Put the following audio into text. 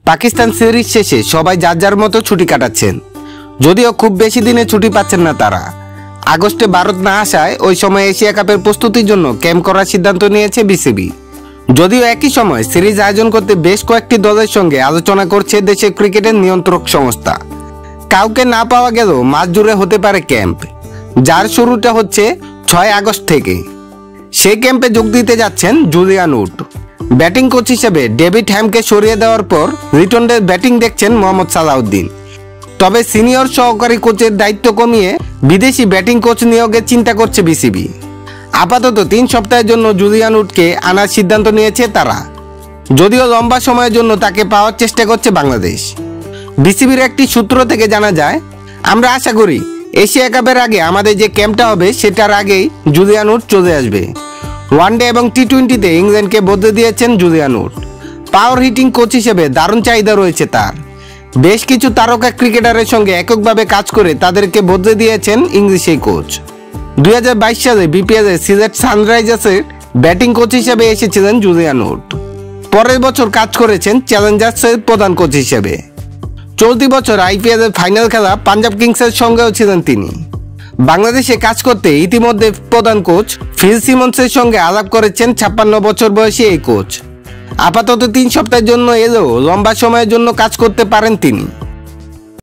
Pakistan series শেষে সবাই যার যার মতো ছুটি কাটাচ্ছেন, যদিও খুব বেশি দিনে ছুটি পাচ্ছেন না তারা। আগস্টে ভারত না আসায় ওই সময় এশিয়া কাপের প্রস্তুতির জন্য ক্যাম্প করার সিদ্ধান্ত নিয়েছে বিসিবি। যদিও একই সময় সিরিজ আয়োজন করতে বেশ কয়েকটি দলের সঙ্গে আলোচনা করছে দেশের ক্রিকেটের নিয়ন্ত্রক সংস্থা। কাউকে না পাওয়া গেলেও মাস জুড়ে হতে পারে ক্যাম্প, যার শুরুটা হচ্ছে 6 আগস্ট থেকে। সেই ক্যাম্পে যোগ দিতে যাচ্ছেন জুলিয়ান উড। ব্যাটিং কোচ হিসেবে ডেভিড হ্যামকে সরিয়ে দেওয়ার পর রিটনের ব্যাটিং দেখছেন মোহাম্মদ সালাউদ্দিন। তবে সিনিয়র সহকারী কোচের দায়িত্ব কমিয়ে বিদেশি ব্যাটিং কোচ নিয়োগের চিন্তা করছে বিসিবি। আপাতত 3 সপ্তাহের জন্য জুলিয়ান উডকে আনার সিদ্ধান্ত নিয়েছে তারা, যদিও লম্বা সময়ের জন্য তাকে পাওয়ার চেষ্টা করছে বাংলাদেশ। বিসিবির একটি সূত্র থেকে জানা যায়, আমরা আশা করি এশিয়া কাপের আগে আমাদের যে ক্যাম্পটা হবে সেটার আগেই জুলিয়ান উড চলে আসবে। ওয়ানডে এবং টি-20তে ইংল্যান্ডকে বদলে দিয়েছেন Julian would. Power heating coach হিসেবে দারুণ চাহিদা রয়েছে তার। বেশ কিছু তারকা ক্রিকেটারের সঙ্গে এককভাবে কাজ করে তাদেরকে বদলে দিয়েছেন ইংলিশ এই কোচ। 2022 সালে বিপিএল সিলেট সানরাইজার্সের ব্যাটিং কোচ হিসেবে এসেছিলেন জুলিয়ান উড। পরের বছর কাজ করেছেন চ্যালেঞ্জার্সের প্রধান কোচ হিসেবে। চলতি বছর আইপিএল এর ফাইনাল খেলা পাঞ্জাব কিংসের সঙ্গেও ছিলেন তিনি। বাংলাদেশে কাজ করতে ইতিমধ্যে প্রধান কোচ ফিল সিমন্সের সঙ্গে আলাপ করেছেন 56 বছর বয়সী এই কোচ। আপাতত 3 সপ্তাহের জন্য এলেও লম্বা সময়ের জন্য কাজ করতে পারেন তিনি।